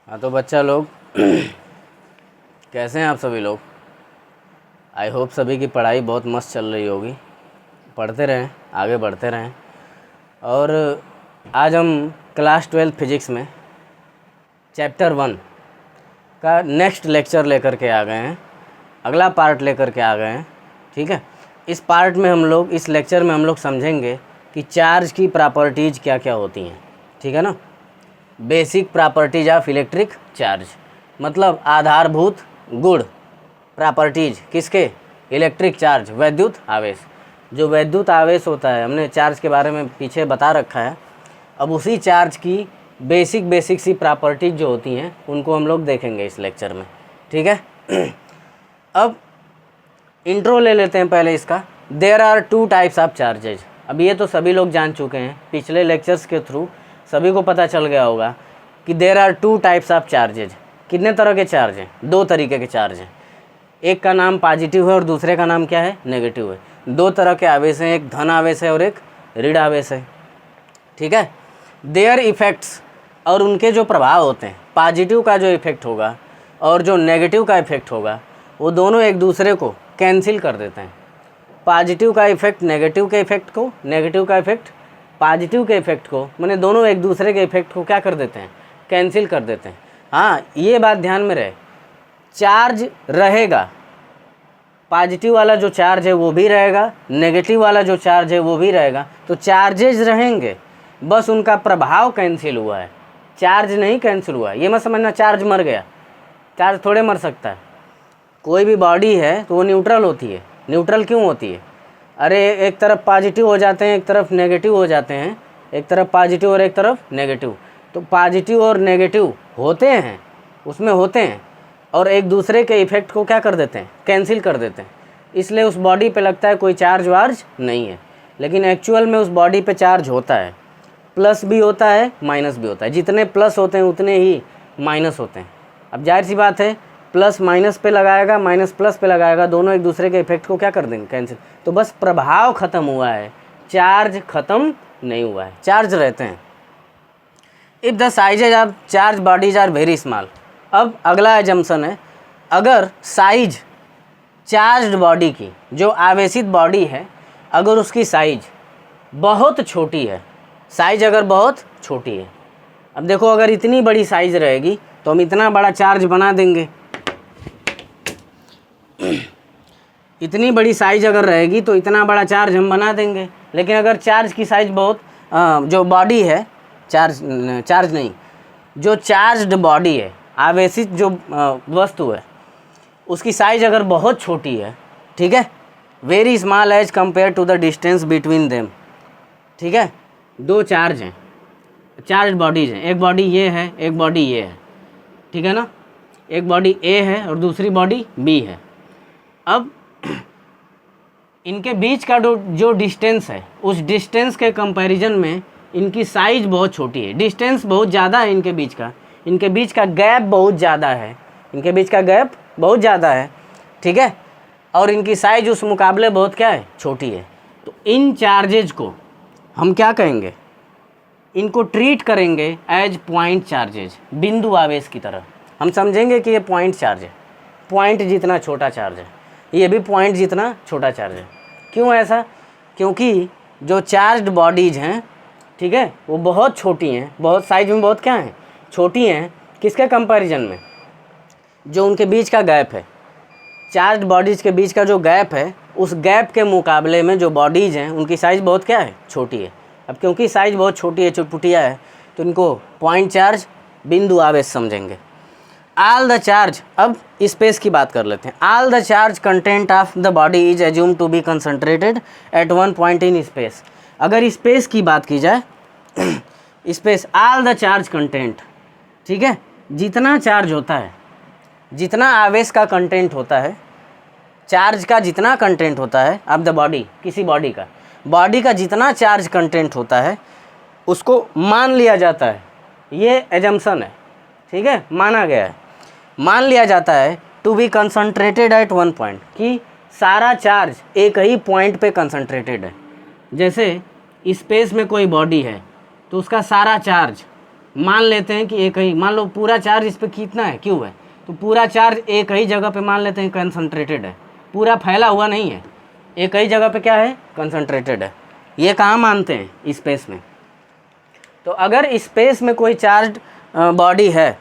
हाँ तो बच्चा लोग कैसे हैं आप सभी लोग। आई होप सभी की पढ़ाई बहुत मस्त चल रही होगी। पढ़ते रहें, आगे बढ़ते रहें। और आज हम क्लास 12 फिजिक्स में चैप्टर 1 का नेक्स्ट लेक्चर लेकर के आ गए हैं, अगला पार्ट लेकर के आ गए हैं। ठीक है, इस पार्ट में हम लोग, इस लेक्चर में हम लोग समझेंगे कि चार्ज की प्रॉपर्टीज़ क्या क्या होती हैं। ठीक है ना, basic properties of electric charge, मतलब आधारभूत गुण प्रॉपर्टीज किसके, इलेक्ट्रिक चार्ज, वैद्युत आवेश। जो वैद्युत आवेश होता है, हमने चार्ज के बारे में पीछे बता रखा है। अब उसी चार्ज की बेसिक सी प्रॉपर्टीज जो होती हैं उनको हम लोग देखेंगे इस लेक्चर में। ठीक है अब इंट्रो ले लेते हैं पहले इसका। There are 2 types of charges. अब ये तो सभी लोग जान चुके हैं, पिछले लेक्चर्स के थ्रू सभी को पता चल गया होगा कि there are 2 types of charges. कितने तरह के चार्ज हैं? 2 तरीके के चार्ज हैं। एक का नाम पॉजिटिव है और दूसरे का नाम क्या है, नेगेटिव है। 2 तरह के आवेश हैं, एक धन आवेश है और एक ऋण आवेश है। ठीक है, देयर इफेक्ट्स, और उनके जो प्रभाव होते हैं, पॉजिटिव का जो इफेक्ट होगा और जो नेगेटिव का इफेक्ट होगा, वो दोनों एक दूसरे को कैंसिल कर देते हैं। पॉजिटिव का इफेक्ट नेगेटिव के इफेक्ट को, नेगेटिव का इफेक्ट पॉजिटिव के इफेक्ट को, माने दोनों एक दूसरे के इफेक्ट को क्या कर देते हैं, कैंसिल कर देते हैं। हाँ, ये बात ध्यान में रहे, चार्ज रहेगा, पॉजिटिव वाला जो चार्ज है वो भी रहेगा, नेगेटिव वाला जो चार्ज है वो भी रहेगा। तो चार्जेज रहेंगे, बस उनका प्रभाव कैंसिल हुआ है, चार्ज नहीं कैंसिल हुआ है। ये मत समझना चार्ज मर गया, चार्ज थोड़े मर सकता है। कोई भी बॉडी है तो वो न्यूट्रल होती है। न्यूट्रल क्यों होती है? अरे एक तरफ पॉजिटिव हो जाते हैं, एक तरफ नेगेटिव हो जाते हैं, एक तरफ पॉजिटिव और एक तरफ नेगेटिव। तो पॉजिटिव और नेगेटिव होते हैं, उसमें होते हैं, और एक दूसरे के इफेक्ट को क्या कर देते हैं, कैंसिल कर देते हैं। इसलिए उस बॉडी पे लगता है कोई चार्ज वार्ज नहीं है, लेकिन एक्चुअल में उस बॉडी पे चार्ज होता है। प्लस भी होता है, माइनस भी होता है। जितने प्लस होते हैं उतने ही माइनस होते हैं। अब जाहिर सी बात है, प्लस माइनस पे लगाएगा, माइनस प्लस पे लगाएगा, दोनों एक दूसरे के इफेक्ट को क्या कर देंगे, कैंसिल। तो बस प्रभाव खत्म हुआ है, चार्ज खत्म नहीं हुआ है, चार्ज रहते हैं। If the sizes of charge bodies are very small. अब अगला एजम्पशन है, अगर साइज चार्ज बॉडी की, जो आवेशित बॉडी है, अगर उसकी साइज बहुत छोटी है, साइज अगर बहुत छोटी है। अब देखो, अगर इतनी बड़ी साइज रहेगी तो हम इतना बड़ा चार्ज बना देंगे। इतनी बड़ी साइज अगर रहेगी तो इतना बड़ा चार्ज हम बना देंगे। लेकिन अगर चार्ज की साइज बहुत, जो बॉडी है, चार्ज नहीं, जो चार्ज्ड बॉडी है, आवेशित जो वस्तु है, उसकी साइज अगर बहुत छोटी है, ठीक है, very small as compare to the distance between them. ठीक है, 2 चार्ज हैं, चार्ज बॉडीज हैं, एक बॉडी ये है, एक बॉडी ये है। ठीक है ना, एक बॉडी ए है और दूसरी बॉडी बी है। अब इनके बीच का जो डिस्टेंस है, उस डिस्टेंस के कंपैरिजन में इनकी साइज बहुत छोटी है। डिस्टेंस बहुत ज़्यादा है इनके बीच का, इनके बीच का गैप बहुत ज़्यादा है, इनके बीच का गैप बहुत ज़्यादा है। ठीक है, और इनकी साइज उस मुकाबले बहुत क्या है, छोटी है। तो इन चार्जेज को हम क्या कहेंगे, इनको ट्रीट करेंगे एज पॉइंट चार्जेज, बिंदु आवेश की तरह। हम समझेंगे कि ये पॉइंट चार्ज है, पॉइंट जितना छोटा चार्ज है, ये भी पॉइंट जितना छोटा चार्ज है। क्यों ऐसा? क्योंकि जो चार्ज्ड बॉडीज़ हैं, ठीक है, वो बहुत छोटी हैं, बहुत साइज में बहुत क्या हैं, छोटी हैं। किसके कंपैरिजन में? जो उनके बीच का गैप है, चार्ज्ड बॉडीज़ के बीच का जो गैप है, उस गैप के मुकाबले में जो बॉडीज़ हैं उनकी साइज़ बहुत क्या है, छोटी है। अब क्योंकि साइज़ बहुत छोटी है, चुटपुटिया है, तो इनको पॉइंट चार्ज, बिंदु आवेश समझेंगे। ऑल द चार्ज, अब स्पेस की बात कर लेते हैं। All the charge content of the body is assume to be concentrated at one point in space. अगर स्पेस की बात की जाए, space, all the charge content, ठीक है, जितना चार्ज होता है, जितना आवेश का कंटेंट होता है, चार्ज का जितना कंटेंट होता है ऑफ द बॉडी, किसी बॉडी का जितना चार्ज कंटेंट होता है, उसको मान लिया जाता है। ये एजम्पशन है, ठीक है, माना गया है, मान लिया जाता है to be concentrated at one point, कि सारा चार्ज एक ही पॉइंट पे कंसंट्रेटेड है। जैसे स्पेस में कोई बॉडी है तो उसका सारा चार्ज मान लेते हैं कि एक ही, मान लो पूरा चार्ज इस पर कितना है, क्यू है, तो पूरा चार्ज एक ही जगह पे मान लेते हैं कंसंट्रेटेड है, पूरा फैला हुआ नहीं है, एक ही जगह पे क्या है, कंसंट्रेटेड है। ये कहाँ मानते हैं, स्पेस में। तो अगर स्पेस में कोई चार्ज बॉडी है,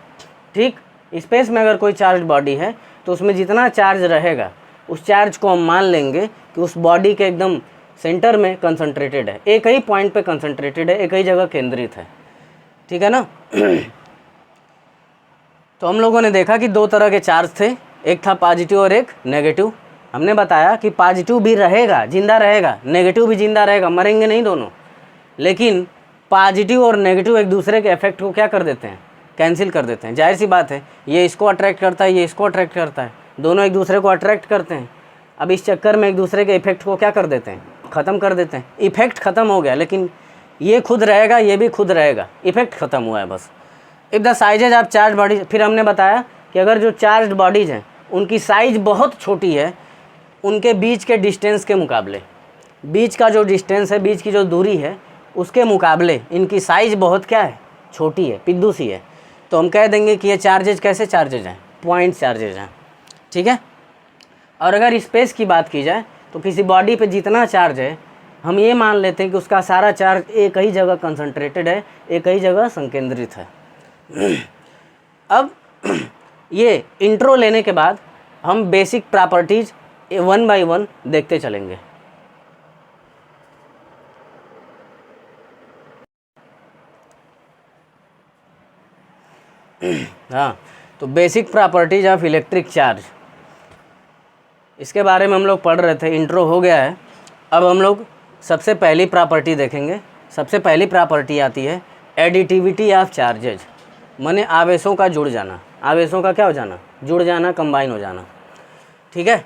ठीक, स्पेस में अगर कोई चार्ज बॉडी है तो उसमें जितना चार्ज रहेगा उस चार्ज को हम मान लेंगे कि उस बॉडी के एकदम सेंटर में कंसंट्रेटेड है, एक ही पॉइंट पे कंसंट्रेटेड है, एक ही जगह केंद्रित है, ठीक है ना। तो हम लोगों ने देखा कि दो तरह के चार्ज थे, एक था पॉजिटिव और एक नेगेटिव। हमने बताया कि पॉजिटिव भी रहेगा, जिंदा रहेगा, नेगेटिव भी जिंदा रहेगा, मरेंगे नहीं दोनों, लेकिन पॉजिटिव और नेगेटिव एक दूसरे के इफेक्ट को क्या कर देते हैं, कैंसिल कर देते हैं। जाहिर सी बात है, ये इसको अट्रैक्ट करता है, ये इसको अट्रैक्ट करता है, दोनों एक दूसरे को अट्रैक्ट करते हैं। अब इस चक्कर में एक दूसरे के इफेक्ट को क्या कर देते हैं, ख़त्म कर देते हैं। इफेक्ट ख़त्म हो गया, लेकिन ये खुद रहेगा, ये भी खुद रहेगा, इफेक्ट ख़त्म हुआ है बस। If the sizes of charge bodies, फिर हमने बताया कि अगर जो चार्ज बॉडीज हैं उनकी साइज बहुत छोटी है उनके बीच के डिस्टेंस के मुकाबले, बीच का जो डिस्टेंस है, बीच की जो दूरी है उसके मुकाबले इनकी साइज बहुत क्या है, छोटी है, पिद्दू सी है, तो हम कह देंगे कि ये चार्जेज कैसे चार्जेज हैं, पॉइंट चार्जेज हैं, ठीक है। और अगर स्पेस की बात की जाए तो किसी बॉडी पे जितना चार्ज है हम ये मान लेते हैं कि उसका सारा चार्ज एक ही जगह कंसंट्रेटेड है, एक ही जगह संकेंद्रित है। अब ये इंट्रो लेने के बाद हम basic properties one by one देखते चलेंगे। हाँ, तो basic properties of electric charge, इसके बारे में हम लोग पढ़ रहे थे, इंट्रो हो गया है। अब हम लोग सबसे पहली प्रॉपर्टी देखेंगे। सबसे पहली प्रॉपर्टी आती है एडिटिविटी ऑफ चार्जेज, माने आवेशों का जुड़ जाना, आवेशों का क्या हो जाना, जुड़ जाना, कंबाइन हो जाना, ठीक है।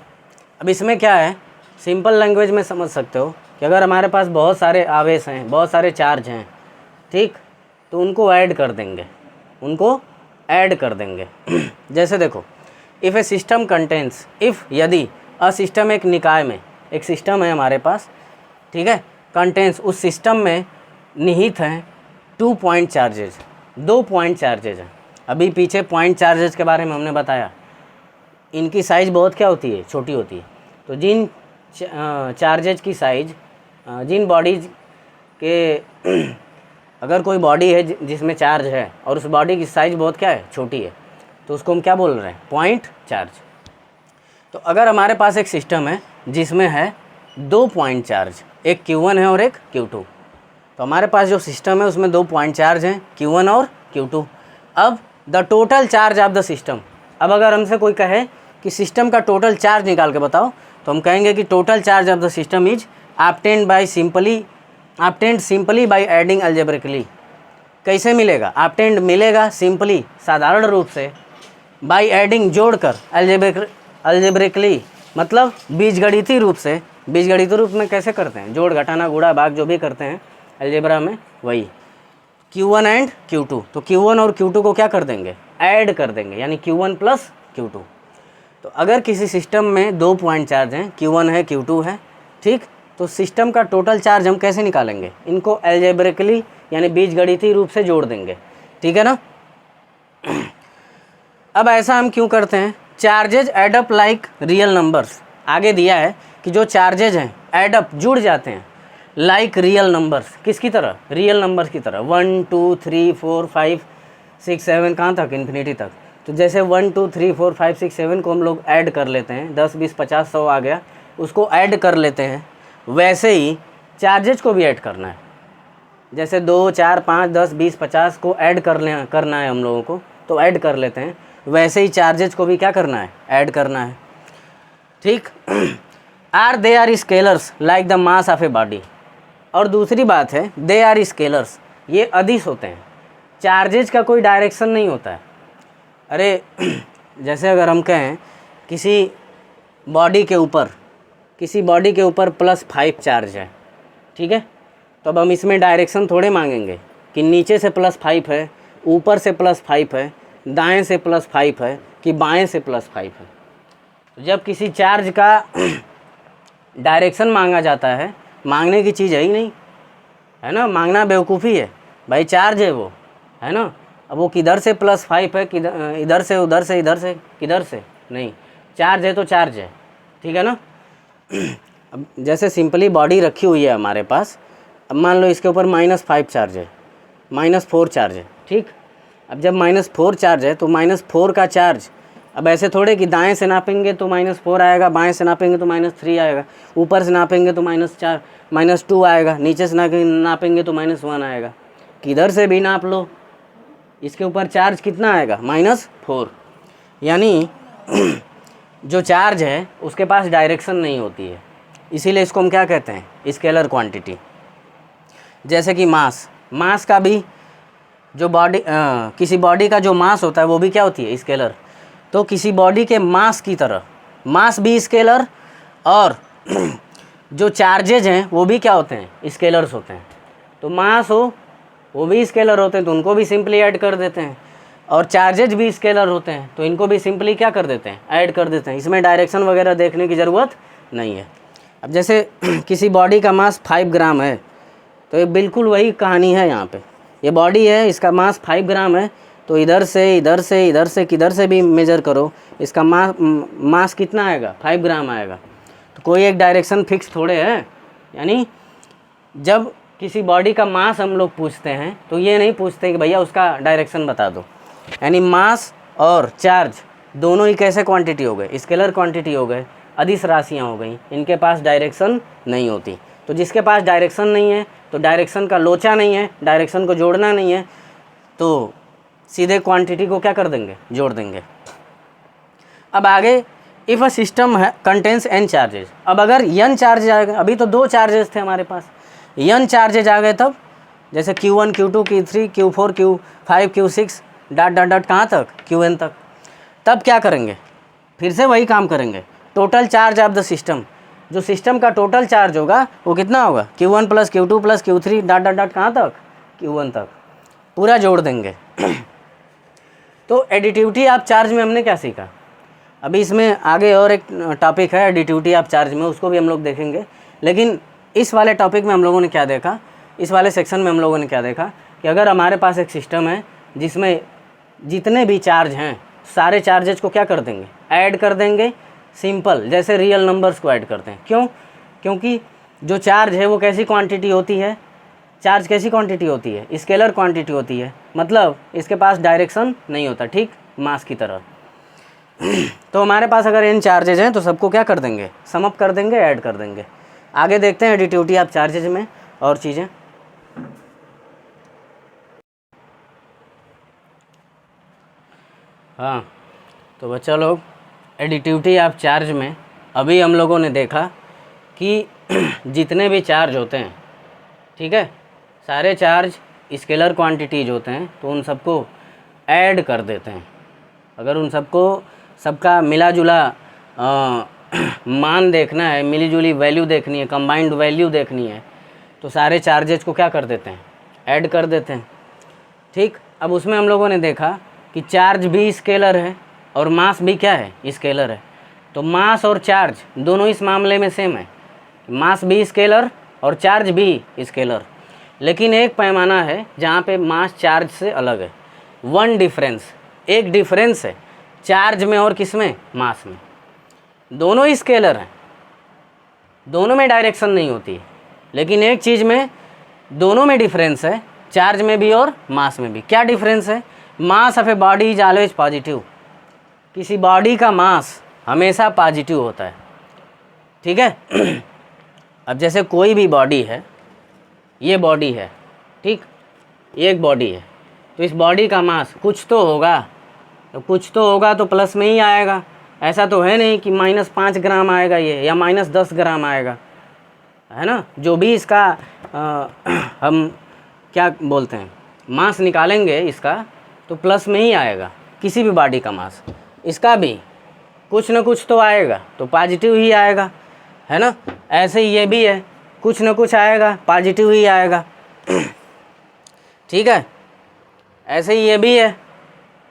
अब इसमें क्या है, सिंपल लैंग्वेज में समझ सकते हो कि अगर हमारे पास बहुत सारे आवेश हैं, बहुत सारे चार्ज हैं, ठीक, तो उनको ऐड कर देंगे, उनको ऐड कर देंगे। जैसे देखो, if A system contains, if यदि अ सिस्टम, एक निकाय में एक सिस्टम है हमारे पास, ठीक है, कंटेंस, उस सिस्टम में निहित हैं 2 पॉइंट चार्जेज, 2 पॉइंट चार्जेज हैं। अभी पीछे पॉइंट चार्जेज के बारे में हमने बताया, इनकी साइज़ बहुत क्या होती है, छोटी होती है। तो जिन चार्जेज की साइज, जिन बॉडीज के अगर कोई बॉडी है जिसमें चार्ज है और उस बॉडी की साइज़ बहुत क्या है, छोटी है, तो उसको हम क्या बोल रहे हैं, पॉइंट चार्ज। तो अगर हमारे पास एक सिस्टम है जिसमें है 2 पॉइंट चार्ज, एक Q1 है और एक Q2, तो हमारे पास जो सिस्टम है उसमें 2 पॉइंट चार्ज हैं, Q1 और Q2। अब the total charge of the system, अब अगर हमसे कोई कहे कि सिस्टम का टोटल चार्ज निकाल के बताओ, तो हम कहेंगे कि total charge of the system is obtained simply by adding algebraically. कैसे मिलेगा, ऑब्टेन्ड मिलेगा सिंपली, साधारण रूप से, बाय एडिंग, जोड़कर, अलजेब्रिकली मतलब बीजगणितीय रूप से। बीजगणितीय रूप में कैसे करते हैं, जोड़, घटाना, गुणा, भाग, जो भी करते हैं अलजेब्रा में, वही Q1 एंड Q2। तो Q1 और Q2 को क्या कर देंगे, ऐड कर देंगे, यानी Q1 प्लस Q2। तो अगर किसी सिस्टम में 2 पॉइंट चार्ज हैं, Q1 है, Q2 है, ठीक, तो सिस्टम का टोटल चार्ज हम कैसे निकालेंगे, इनको अलजेब्रिकली यानी बीजगणितीय रूप से जोड़ देंगे, ठीक है ना। अब ऐसा हम क्यों करते हैं, charges add up like real numbers, आगे दिया है कि जो चार्जेज हैं एडअप, जुड़ जाते हैं, लाइक रियल नंबर्स, किसकी तरह, रियल नंबर्स की तरह, 1 2 3 4 5 6 7, कहाँ तक, इन्फिनिटी तक। तो जैसे 1 2 3 4 5 6 7 को हम लोग ऐड कर लेते हैं, 10 20 50 100 आ गया, उसको ऐड कर लेते हैं, वैसे ही चार्जेज को भी ऐड करना है। जैसे 2 4 5 10 20 50 को ऐड करना है हम लोगों को, तो ऐड कर लेते हैं, वैसे ही चार्जेज को भी क्या करना है, ऐड करना है, ठीक। They are scalars like the mass of a body. और दूसरी बात है, दे आर स्केलर्स, ये अदिश होते हैं, चार्जेज का कोई डायरेक्शन नहीं होता है। अरे जैसे अगर हम कहें किसी बॉडी के ऊपर +5 चार्ज है, ठीक है, तो अब हम इसमें डायरेक्शन थोड़े मांगेंगे कि नीचे से +5 है, ऊपर से +5 है, दाएं से +5 है कि बाएं से +5 है। तो जब किसी चार्ज का डायरेक्शन मांगा जाता है, मांगने की चीज़ है ही नहीं, है ना, मांगना बेवकूफ़ी है भाई, चार्ज है वो, है ना। अब वो किधर से +5 है, किधर इधर से उधर से इधर से किधर से नहीं, चार्ज है तो चार्ज है, ठीक है ना। अब जैसे सिंपली बॉडी रखी हुई है हमारे पास, अब मान लो इसके ऊपर -5 चार्ज है, -4 चार्ज है, ठीक। अब जब -4 चार्ज है तो -4 का चार्ज, अब ऐसे थोड़े कि दाएं से नापेंगे तो -4 आएगा, बाएं से नापेंगे तो -3 आएगा, ऊपर से नापेंगे तो -2 आएगा, नीचे से नापेंगे तो -1 आएगा। किधर से भी नाप लो इसके ऊपर चार्ज कितना आएगा, -4। यानी जो चार्ज है उसके पास डायरेक्शन नहीं होती है, इसीलिए इसको हम क्या कहते हैं, स्केलर क्वांटिटी। जैसे कि मास का भी जो बॉडी किसी बॉडी का जो मास होता है वो भी क्या होती है, स्केलर। तो किसी बॉडी के मास की तरह मास भी स्केलर, और जो चार्जेज हैं वो भी क्या होते हैं, स्केलर्स होते हैं। तो मास हो वो भी स्केलर होते हैं तो उनको भी सिंपली ऐड कर देते हैं, और चार्जेज भी स्केलर होते हैं तो इनको भी सिंपली क्या कर देते हैं, ऐड कर देते हैं। इसमें डायरेक्शन वगैरह देखने की ज़रूरत नहीं है। अब जैसे किसी बॉडी का मास 5 ग्राम है, तो ये बिल्कुल वही कहानी है। यहाँ पे ये बॉडी है, इसका मास 5 ग्राम है, तो इधर से इधर से इधर से किधर से भी मेजर करो, इसका मास कितना आएगा, 5 ग्राम आएगा। तो कोई एक डायरेक्शन फिक्स थोड़े है। यानी जब किसी बॉडी का मास हम लोग पूछते हैं तो ये नहीं पूछते कि भैया उसका डायरेक्शन बता दो। यानी मास और चार्ज दोनों ही कैसे क्वांटिटी हो गए, स्केलर क्वांटिटी हो गए, अदिश राशियाँ हो गई, इनके पास डायरेक्शन नहीं होती। तो जिसके पास डायरेक्शन नहीं है, तो डायरेक्शन का लोचा नहीं है, डायरेक्शन को जोड़ना नहीं है, तो सीधे क्वांटिटी को क्या कर देंगे, जोड़ देंगे। अब आगे, इफ़ अ सिस्टम है कंटेंस n चार्जेज। अब अगर n चार्जेज आ गए, अभी तो 2 चार्जेज थे हमारे पास, n चार्जेज आ गए तब, जैसे Q1 Q2 Q3 Q4 Q5 Q6 dot dot dot कहाँ तक, Qn तक। तब क्या करेंगे, फिर से वही काम करेंगे। Total charge of the system, जो सिस्टम का टोटल चार्ज होगा वो कितना होगा, Q1 + Q2 + Q3 dot dot dot कहाँ तक, Q1 तक, पूरा जोड़ देंगे। तो एडिटिविटी ऑफ चार्ज में हमने क्या सीखा। अभी इसमें आगे और एक टॉपिक है एडिटिविटी ऑफ चार्ज में, उसको भी हम लोग देखेंगे। लेकिन इस वाले टॉपिक में हम लोगों ने क्या देखा, इस वाले सेक्शन में हम लोगों ने क्या देखा कि अगर हमारे पास एक सिस्टम है जिसमें जितने भी चार्ज हैं सारे चार्जेज को क्या कर देंगे, ऐड कर देंगे। सिंपल, जैसे रियल नंबर्स को ऐड करते हैं। क्यों, क्योंकि जो चार्ज है वो कैसी क्वांटिटी होती है, चार्ज कैसी क्वांटिटी होती है, स्केलर क्वांटिटी होती है, मतलब इसके पास डायरेक्शन नहीं होता, ठीक, मास की तरह। तो हमारे पास अगर n चार्जेज हैं तो सबको क्या कर देंगे, सम अप कर देंगे, ऐड कर देंगे। आगे देखते हैं एडिटिविटी ऑफ चार्जेज में और चीज़ें। हाँ, तो बच्चा लोग, एडिटिविटी ऑफ चार्ज में अभी हम लोगों ने देखा कि जितने भी चार्ज होते हैं, ठीक है, सारे चार्ज स्केलर क्वांटिटीज होते हैं, तो उन सबको ऐड कर देते हैं। अगर उन सबको सबका मिला जुला मान देखना है, मिली जुली वैल्यू देखनी है, कंबाइंड वैल्यू देखनी है, तो सारे चार्जेज को क्या कर देते हैं, ऐड कर देते हैं, ठीक। अब उसमें हम लोगों ने देखा कि चार्ज भी स्केलर है और मास भी क्या है, स्केलर है। तो मास और चार्ज दोनों इस मामले में सेम है, मास भी स्केलर और चार्ज भी स्केलर। लेकिन एक पैमाना है जहाँ पे मास चार्ज से अलग है, वन डिफरेंस, एक डिफरेंस है चार्ज में और किस में, मास में। दोनों ही स्केलर हैं, दोनों में डायरेक्शन नहीं होती है, लेकिन एक चीज़ में दोनों में डिफरेंस है, चार्ज में भी और मास में भी। क्या डिफरेंस है, मास of a body is always positive. किसी बॉडी का मास हमेशा पॉजिटिव होता है, ठीक है। अब जैसे कोई भी बॉडी है, ये बॉडी है, ठीक, ये एक बॉडी है, तो इस बॉडी का मास कुछ तो होगा, तो कुछ तो होगा तो प्लस में ही आएगा। ऐसा तो है नहीं कि -5 ग्राम आएगा ये या -10 ग्राम आएगा, है ना। जो भी इसका हम क्या बोलते हैं, मास निकालेंगे इसका, तो प्लस में ही आएगा। किसी भी बॉडी का मास, इसका भी कुछ न कुछ तो आएगा, तो पॉजिटिव ही आएगा, है ना। ऐसे ही ये भी है, कुछ न कुछ आएगा, पॉजिटिव ही आएगा, ठीक है। ऐसे ही ये भी है,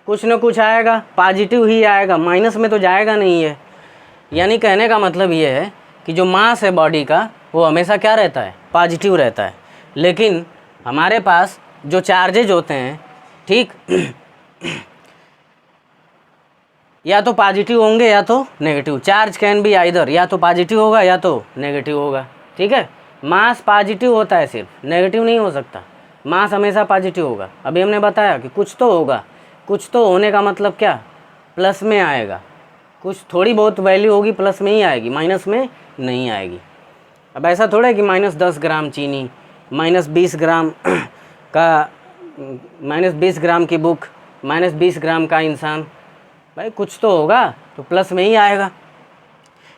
कुछ न कुछ आएगा, पॉजिटिव ही आएगा, माइनस में तो जाएगा नहीं है। यानी कहने का मतलब ये है कि जो मास है बॉडी का वो हमेशा क्या रहता है, पॉजिटिव रहता है। लेकिन हमारे पास जो चार्जेज होते हैं, ठीक। या तो पॉजिटिव होंगे या तो negative. Charge can be either, या तो पॉजिटिव होगा या तो नेगेटिव होगा। ठीक है, मास पॉजिटिव होता है, सिर्फ नेगेटिव नहीं हो सकता। मास हमेशा पॉजिटिव होगा। अभी हमने बताया कि कुछ तो होगा, कुछ तो होने का मतलब क्या, प्लस में आएगा। कुछ थोड़ी बहुत वैल्यू होगी प्लस में ही आएगी, माइनस में नहीं आएगी। अब ऐसा थोड़ा है कि -10 ग्राम चीनी, -20 ग्राम का -20 ग्राम की बुक, -20 ग्राम का इंसान, भाई कुछ तो होगा तो प्लस में ही आएगा।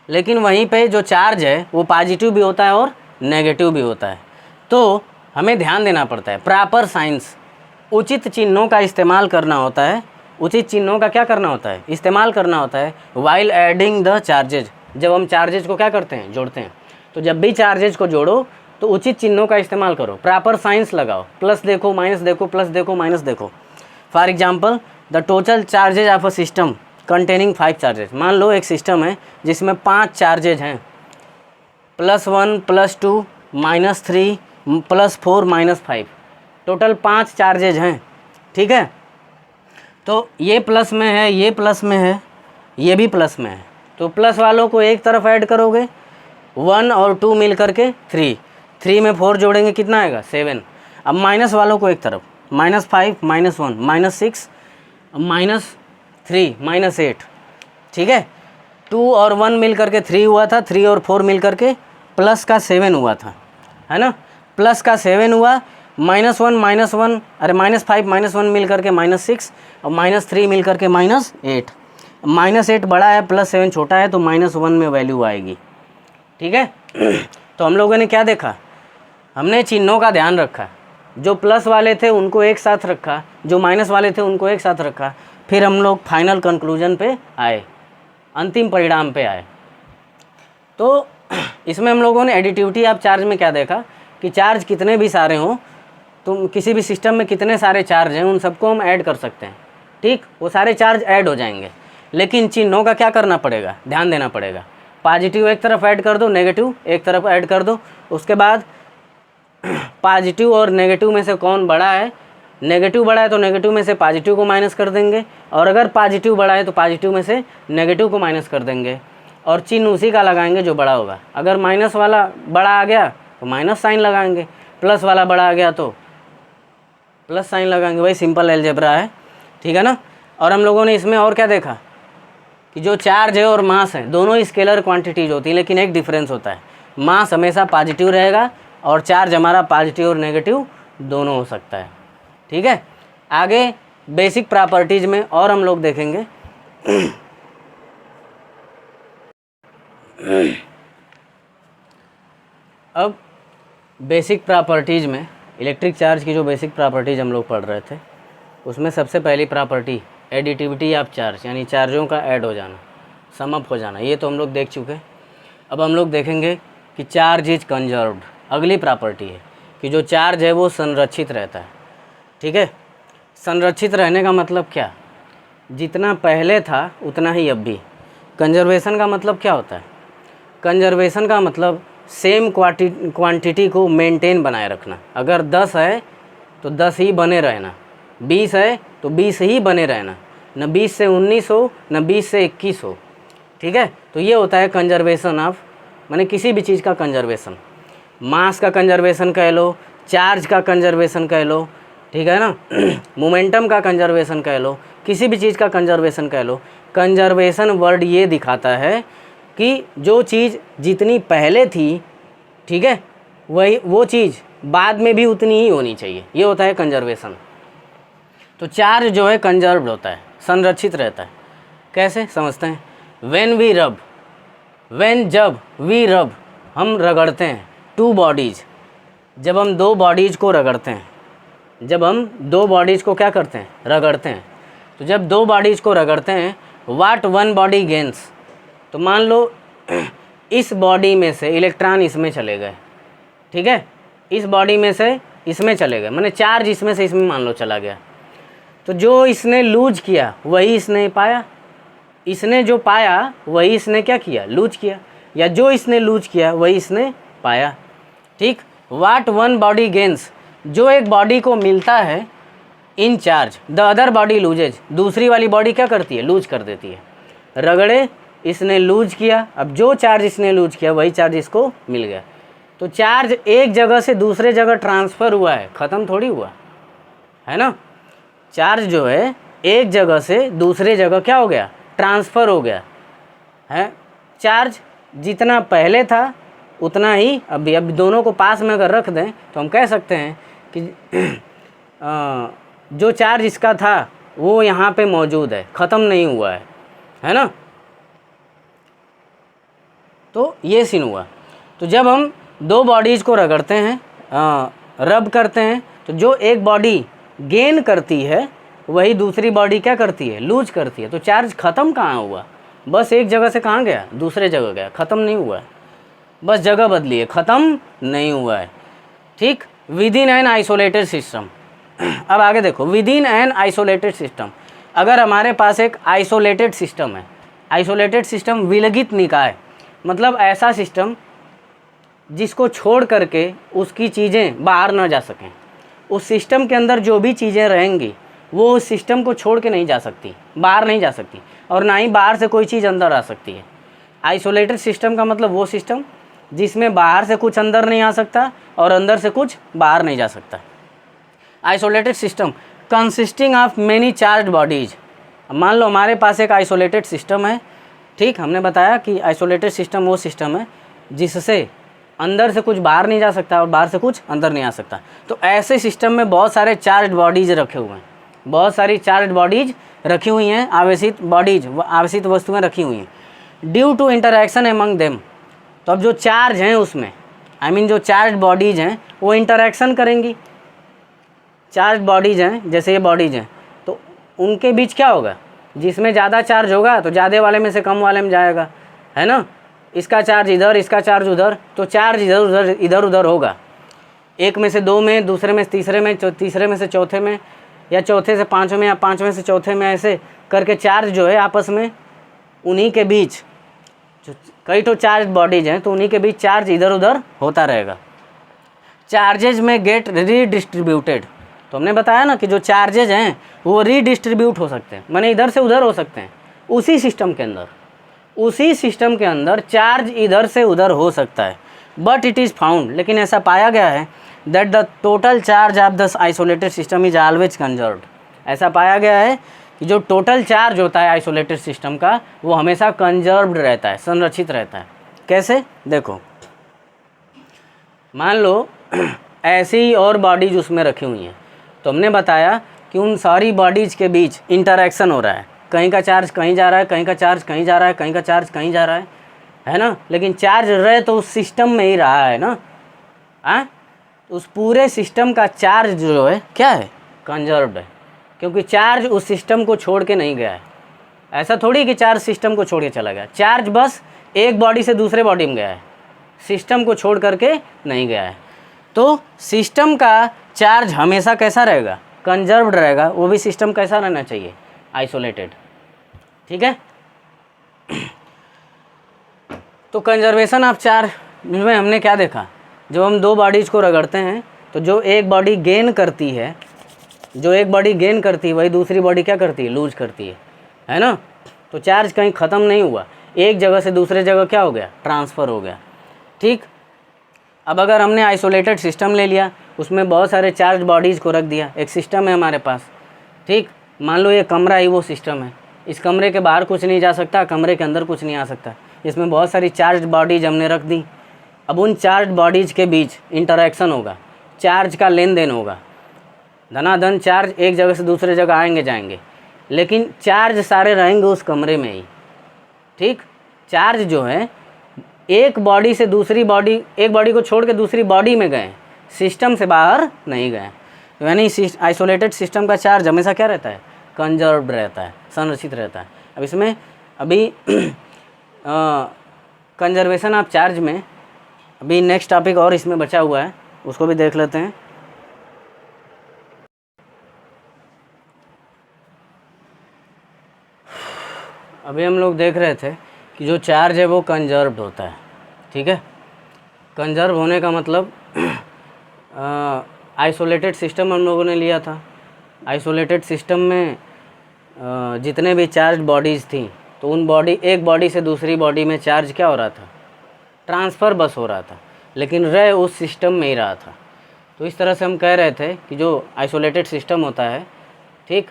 लेकिन वहीं पे जो चार्ज है वो पॉजिटिव भी होता है और नेगेटिव भी होता है। तो हमें ध्यान देना पड़ता है, प्रॉपर साइंस, उचित चिन्हों का इस्तेमाल करना होता है। उचित चिन्हों का क्या करना होता है, इस्तेमाल करना होता है वाइल एडिंग द चार्जेज। जब हम चार्जेज को क्या करते हैं, जोड़ते हैं। तो जब भी चार्जेज को जोड़ो तो उचित चिन्हों का इस्तेमाल करो, प्रॉपर साइंस लगाओ। प्लस देखो, माइनस देखो, प्लस देखो, माइनस देखो। For example, the total charges of a system containing 5 charges. मान लो एक सिस्टम है जिसमें 5 चार्जेज हैं, +1, +2, -3, +4, -5, टोटल 5 चार्जेज हैं। ठीक है, तो ये प्लस में है, ये प्लस में है, ये भी प्लस में है। तो प्लस वालों को एक तरफ ऐड करोगे, 1 और 2 मिल करके 3, 3 में 4 जोड़ेंगे कितना आएगा, 7। अब माइनस वालों को एक तरफ, -5, -1, -6, -3, -8। ठीक है, 2 और 1 मिल करके 3 हुआ था, 3 और 4 मिल करके प्लस का 7 हुआ था, है ना। प्लस का 7 हुआ, -1, अरे -5, -1 मिल करके -6 और -3 मिल करके -8। -8 बड़ा है, +7 छोटा है, तो -1 में वैल्यू आएगी। ठीक है, तो हम लोगों ने क्या देखा, हमने चिन्हों का ध्यान रखा। जो प्लस वाले थे उनको एक साथ रखा, जो माइनस वाले थे उनको एक साथ रखा। फिर हम लोग फाइनल कंक्लूजन पे आए, अंतिम परिणाम पे आए। तो इसमें हम लोगों ने एडिटिविटी ऑफ चार्ज में क्या देखा कि चार्ज कितने भी सारे हों, तुम किसी भी सिस्टम में कितने सारे चार्ज हैं उन सबको हम ऐड कर सकते हैं। ठीक, वो सारे चार्ज ऐड हो जाएंगे। लेकिन चिन्हों का क्या करना पड़ेगा, ध्यान देना पड़ेगा। पॉजिटिव एक तरफ ऐड कर दो, नेगेटिव एक तरफ ऐड कर दो। उसके बाद पॉजिटिव और नेगेटिव में से कौन बड़ा है, नेगेटिव बड़ा है तो नेगेटिव में से पॉजिटिव को माइनस कर देंगे, और अगर पॉजिटिव बड़ा है तो पॉजिटिव में से नेगेटिव को माइनस कर देंगे, और चिन्ह उसी का लगाएंगे जो बड़ा होगा। अगर माइनस वाला बड़ा आ गया तो माइनस साइन लगाएंगे, प्लस वाला बड़ा आ गया तो प्लस साइन लगाएंगे। वही सिंपल अलजेब्रा है। ठीक है ना। और हम लोगों ने इसमें और क्या देखा कि जो चार्ज है और मास है दोनों ही स्केलर क्वांटिटीज होती हैं, लेकिन एक डिफरेंस होता है, मास हमेशा पॉजिटिव रहेगा और चार्ज हमारा पॉजिटिव और नेगेटिव दोनों हो सकता है। ठीक है, आगे बेसिक प्रॉपर्टीज़ में और हम लोग देखेंगे। अब बेसिक प्रॉपर्टीज़ में इलेक्ट्रिक चार्ज की जो बेसिक प्रॉपर्टीज़ हम लोग पढ़ रहे थे उसमें सबसे पहली प्रॉपर्टी एडिटिविटी ऑफ चार्ज, यानी चार्जों का ऐड हो जाना, सम अप हो जाना, ये तो हम लोग देख चुके हैं। अब हम लोग देखेंगे कि चार्ज इज कंजर्व्ड। अगली प्रॉपर्टी है कि जो चार्ज है वो संरक्षित रहता है। ठीक है, संरक्षित रहने का मतलब क्या, जितना पहले था उतना ही अब भी। कंजर्वेशन का मतलब क्या होता है, कंजर्वेशन का मतलब सेम क्वांटिटी को मेंटेन बनाए रखना। अगर 10 है तो 10 ही बने रहना, 20 है तो 20 ही बने रहना, न 20 से 19 हो न 20 से 21 हो। ठीक है, तो ये होता है कंजर्वेशन ऑफ, माने किसी भी चीज़ का कंजर्वेशन। मास का कंजर्वेशन कह लो, चार्ज का कंजर्वेशन कह लो, ठीक है ना, मोमेंटम का कंजर्वेशन कह लो, किसी भी चीज़ का कंजर्वेशन कह लो। कंजर्वेशन वर्ड ये दिखाता है कि जो चीज़ जितनी पहले थी, ठीक है, वही वो चीज़ बाद में भी उतनी ही होनी चाहिए, ये होता है कंजर्वेशन। तो चार्ज जो है कंजर्व्ड होता है, संरक्षित रहता है। कैसे समझते हैं, व्हेन वी रब, व्हेन जब वी रब हम रगड़ते हैं, टू बॉडीज़, जब हम दो बॉडीज़ को रगड़ते हैं, जब हम दो बॉडीज़ को क्या करते हैं, रगड़ते हैं, तो जब दो बॉडीज़ को रगड़ते हैं, व्हाट वन बॉडी गेन्स, तो मान लो इस बॉडी में से इलेक्ट्रॉन इसमें चले गए, ठीक है, इस बॉडी में से इसमें चले गए, माने चार्ज इसमें से इसमें मान लो चला गया, तो जो इसने लूज किया वही इसने पाया, इसने जो पाया वही इसने क्या किया, लूज किया, या जो इसने लूज किया वही इसने पाया। ठीक, व्हाट वन बॉडी गेन्स, जो एक बॉडी को मिलता है in charge the other body loses, दूसरी वाली बॉडी क्या करती है, लूज कर देती है। रगड़े, इसने लूज किया, अब जो चार्ज इसने लूज किया वही चार्ज इसको मिल गया। तो चार्ज एक जगह से दूसरे जगह ट्रांसफ़र हुआ है, ख़त्म थोड़ी हुआ है ना। चार्ज जो है एक जगह से दूसरे जगह क्या हो गया, ट्रांसफ़र हो गया है। चार्ज जितना पहले था उतना ही अभी, अब दोनों को पास में अगर रख दें तो हम कह सकते हैं कि जो चार्ज इसका था वो यहाँ पे मौजूद है, ख़त्म नहीं हुआ है ना। तो ये सीन हुआ। तो जब हम दो बॉडीज़ को रगड़ते हैं, रब करते हैं, तो जो एक बॉडी गेन करती है वही दूसरी बॉडी क्या करती है, लूज करती है। तो चार्ज ख़त्म कहाँ हुआ, बस एक जगह से कहाँ गया, दूसरे जगह गया, ख़त्म नहीं हुआ है, बस जगह बदली है, ख़त्म नहीं हुआ है। ठीक, with in an isolated system. अब आगे देखो, with in an isolated system, अगर हमारे पास एक आइसोलेटेड सिस्टम है, आइसोलेटेड सिस्टम विलगित निकाय, मतलब ऐसा सिस्टम जिसको छोड़ करके उसकी चीज़ें बाहर ना जा सकें, उस सिस्टम के अंदर जो भी चीज़ें रहेंगी वो उस सिस्टम को छोड़ के नहीं जा सकती, बाहर नहीं जा सकती, और ना ही बाहर से कोई चीज़ अंदर आ सकती है। आइसोलेटेड सिस्टम का मतलब वो सिस्टम जिसमें बाहर से कुछ अंदर नहीं आ सकता और अंदर से कुछ बाहर नहीं जा सकता। Isolated system consisting of many charge bodies. मान लो हमारे पास एक आइसोलेटेड सिस्टम है, ठीक, हमने बताया कि आइसोलेटेड सिस्टम वो सिस्टम है जिससे अंदर से कुछ बाहर नहीं जा सकता और बाहर से कुछ अंदर नहीं आ सकता। तो ऐसे सिस्टम में बहुत सारे चार्ज बॉडीज रखे हुए हैं, बहुत सारी चार्ज बॉडीज रखी हुई हैं, आवेशित बॉडीज, आवेशित वस्तुएं रखी हुई हैं। Due to interaction among them, तो अब जो चार्ज हैं उसमें, आई मीन जो चार्ज बॉडीज हैं वो इंटरैक्शन करेंगी। चार्ज बॉडीज हैं, जैसे ये बॉडीज हैं, तो उनके बीच क्या होगा, जिसमें ज़्यादा चार्ज होगा तो ज़्यादा वाले में से कम वाले में जाएगा, है ना। इसका चार्ज इधर, इसका चार्ज उधर, तो चार्ज इधर उधर होगा। एक में से दो में, दूसरे में से तीसरे में, तीसरे में से चौथे में, या चौथे से पाँचवें में, या पाँचवें से चौथे में, ऐसे करके चार्ज जो है आपस में उन्हीं के बीच, जो कई तो चार्ज बॉडीज हैं तो उन्हीं के बीच चार्ज इधर उधर होता रहेगा। चार्जेज में गेट रीडिस्ट्रीब्यूटेड, तो हमने बताया ना कि जो चार्जेज हैं वो रीडिस्ट्रीब्यूट हो सकते हैं, माने इधर से उधर हो सकते हैं उसी सिस्टम के अंदर, उसी सिस्टम के अंदर चार्ज इधर से उधर हो सकता है। बट इट इज़ फाउंड, लेकिन ऐसा पाया गया है that the total charge of the isolated system is always conserved. ऐसा पाया गया है कि जो टोटल चार्ज होता है आइसोलेटेड सिस्टम का वो हमेशा कंजर्व्ड रहता है, संरक्षित रहता है। कैसे, देखो मान लो ऐसी और बॉडीज उसमें रखी हुई हैं, तो हमने बताया कि उन सारी बॉडीज़ के बीच इंटरैक्शन हो रहा है, कहीं का चार्ज कहीं जा रहा है, कहीं का चार्ज कहीं जा रहा है, कहीं का चार्ज कहीं जा रहा है ना। लेकिन चार्ज रहे तो उस सिस्टम में ही रहा है ना, हाँ, उस पूरे सिस्टम का चार्ज जो है क्या है, कंजर्व्ड है, क्योंकि चार्ज उस सिस्टम को छोड़ के नहीं गया है। ऐसा थोड़ी कि चार्ज सिस्टम को छोड़ के चला गया, चार्ज बस एक बॉडी से दूसरे बॉडी में गया है, सिस्टम को छोड़ करके नहीं गया है। तो सिस्टम का चार्ज हमेशा कैसा रहेगा, कंजर्व्ड रहेगा। वो भी सिस्टम कैसा रहना चाहिए, आइसोलेटेड, ठीक है। तो कंजर्वेशन ऑफ चार्ज में हमने क्या देखा, जब हम दो बॉडीज़ को रगड़ते हैं तो जो एक बॉडी गेन करती है, जो एक बॉडी गेन करती है वही दूसरी बॉडी क्या करती है, लूज करती है ना। तो चार्ज कहीं ख़त्म नहीं हुआ, एक जगह से दूसरे जगह क्या हो गया, ट्रांसफ़र हो गया, ठीक। अब अगर हमने आइसोलेटेड सिस्टम ले लिया, उसमें बहुत सारे चार्ज बॉडीज़ को रख दिया, एक सिस्टम है हमारे पास, ठीक। मान लो ये कमरा ही वो सिस्टम है, इस कमरे के बाहर कुछ नहीं जा सकता, कमरे के अंदर कुछ नहीं आ सकता, इसमें बहुत सारी चार्ज बॉडीज हमने रख दी। अब उन चार्ज बॉडीज़ के बीच इंटरैक्शन होगा, चार्ज का लेन देन होगा, धनाधन चार्ज एक जगह से दूसरे जगह आएंगे जाएंगे, लेकिन चार्ज सारे रहेंगे उस कमरे में ही, ठीक। चार्ज जो है एक बॉडी से दूसरी बॉडी, एक बॉडी को छोड़ के दूसरी बॉडी में गए, सिस्टम से बाहर नहीं गए। तो यानी आइसोलेटेड सिस्टम का चार्ज हमेशा क्या रहता है, कंजर्व्ड रहता है, संरक्षित रहता है। अब इसमें अभी कंजर्वेशन ऑफ चार्ज में अभी नेक्स्ट टॉपिक और इसमें बचा हुआ है, उसको भी देख लेते हैं। अभी हम लोग देख रहे थे कि जो चार्ज है वो कंजर्व्ड होता है, ठीक है। कंजर्व होने का मतलब आइसोलेटेड सिस्टम हम लोगों ने लिया था, आइसोलेटेड सिस्टम में जितने भी चार्ज बॉडीज़ थी, तो उन एक बॉडी से दूसरी बॉडी में चार्ज क्या हो रहा था, ट्रांसफ़र बस हो रहा था, लेकिन रह उस सिस्टम में ही रहा था। तो इस तरह से हम कह रहे थे कि जो आइसोलेटेड सिस्टम होता है, ठीक,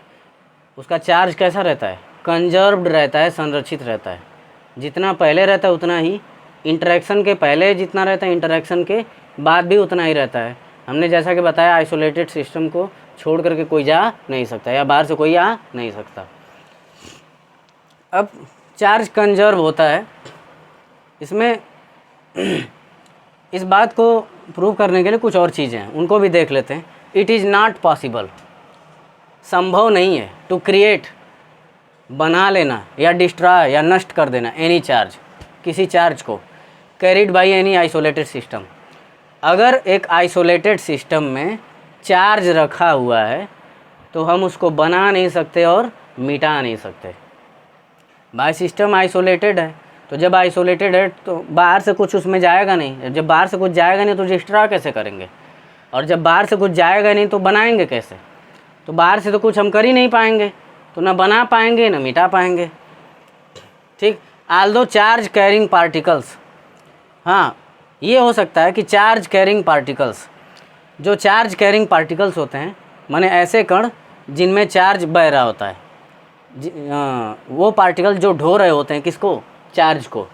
उसका चार्ज कैसा रहता है, कंजर्व्ड रहता है, संरक्षित रहता है। जितना पहले रहता है उतना ही, इंटरेक्शन के पहले जितना रहता है इंटरेक्शन के बाद भी उतना ही रहता है। हमने जैसा कि बताया आइसोलेटेड सिस्टम को छोड़ करके कोई जा नहीं सकता या बाहर से कोई आ नहीं सकता। अब चार्ज कंजर्व होता है, इसमें इस बात को प्रूव करने के लिए कुछ और चीज़ें हैं, उनको भी देख लेते हैं। इट इज़ नॉट पॉसिबल, संभव नहीं है, टू क्रिएट, बना लेना या डिस्ट्रॉय या नष्ट कर देना, एनी चार्ज, किसी चार्ज को, carried by any isolated system. अगर एक आइसोलेटेड सिस्टम में चार्ज रखा हुआ है तो हम उसको बना नहीं सकते और मिटा नहीं सकते। बाय सिस्टम आइसोलेटेड है, तो जब आइसोलेटेड है तो बाहर से कुछ उसमें जाएगा नहीं। जब बाहर से कुछ जाएगा नहीं तो डिस्ट्रॉय कैसे करेंगे, और जब बाहर से कुछ जाएगा नहीं तो बनाएंगे कैसे। तो बाहर से तो कुछ हम कर ही नहीं पाएंगे, तो ना बना पाएंगे ना मिटा पाएंगे, ठीक। आल्दो चार्ज कैरिंग पार्टिकल्स, हाँ ये हो सकता है कि चार्ज कैरिंग पार्टिकल्स, जो चार्ज कैरिंग पार्टिकल्स होते हैं, माने ऐसे कण जिनमें चार्ज बह रहा होता है, वो पार्टिकल जो ढो रहे होते हैं किसको, चार्ज को,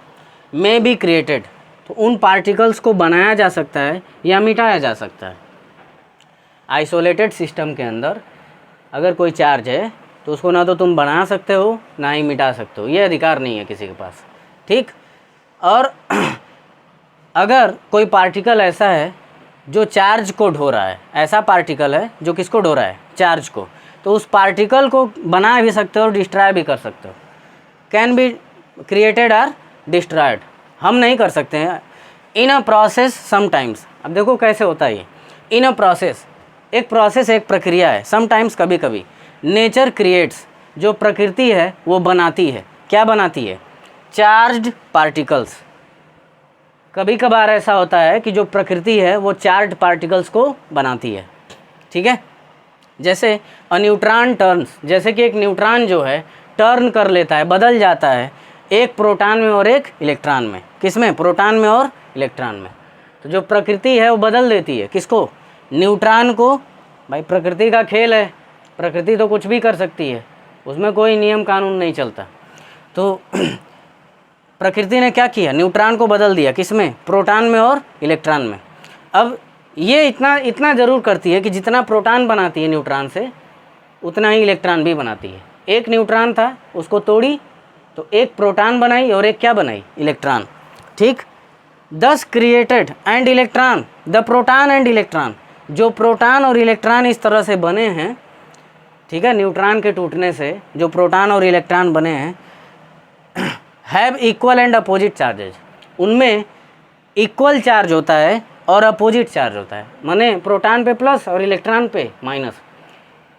मे बी क्रिएटेड, तो उन पार्टिकल्स को बनाया जा सकता है या मिटाया जा सकता है। आइसोलेटेड सिस्टम के अंदर अगर कोई चार्ज है तो उसको ना तो तुम बना सकते हो ना ही मिटा सकते हो, ये अधिकार नहीं है किसी के पास, ठीक। और अगर कोई पार्टिकल ऐसा है जो चार्ज को ढो रहा है, ऐसा पार्टिकल है जो किसको ढो रहा है, चार्ज को, तो उस पार्टिकल को बना भी सकते हो और डिस्ट्रॉय भी कर सकते हो। कैन बी क्रिएटेड और डिस्ट्रॉयड, हम नहीं कर सकते हैं। इन अ प्रोसेस समटाइम्स, अब देखो कैसे होता है ये, इन अ प्रोसेस, एक प्रोसेस एक प्रक्रिया है, समटाइम्स कभी कभी, नेचर क्रिएट्स, जो प्रकृति है वो बनाती है, क्या बनाती है, चार्ज्ड पार्टिकल्स। कभी कभार ऐसा होता है कि जो प्रकृति है वो चार्ज्ड पार्टिकल्स को बनाती है, ठीक है। जैसे अ न्यूट्रॉन टर्न्स, जैसे कि एक न्यूट्रॉन जो है टर्न कर लेता है, बदल जाता है एक प्रोटॉन में और एक इलेक्ट्रॉन में, किसमें, प्रोटॉन में और इलेक्ट्रॉन में। तो जो प्रकृति है वो बदल देती है, किसको, न्यूट्रॉन को। भाई प्रकृति का खेल है, प्रकृति तो कुछ भी कर सकती है, उसमें कोई नियम कानून नहीं चलता। तो प्रकृति ने क्या किया, न्यूट्रॉन को बदल दिया, किसमें, प्रोटॉन में और इलेक्ट्रॉन में। अब ये इतना ज़रूर करती है कि जितना प्रोटॉन बनाती है न्यूट्रॉन से, उतना ही इलेक्ट्रॉन भी बनाती है। एक न्यूट्रॉन था, उसको तोड़ी तो एक प्रोटॉन बनाई और एक क्या बनाई, इलेक्ट्रॉन, ठीक। दस created and electron, the proton and electron, जो प्रोटॉन और इलेक्ट्रॉन इस तरह से बने हैं, ठीक है, न्यूट्रॉन के टूटने से जो प्रोटॉन और इलेक्ट्रॉन बने हैं, have equal and opposite charges, उनमें इक्वल चार्ज होता है और अपोजिट चार्ज होता है, माने प्रोटॉन पे प्लस और इलेक्ट्रॉन पे माइनस।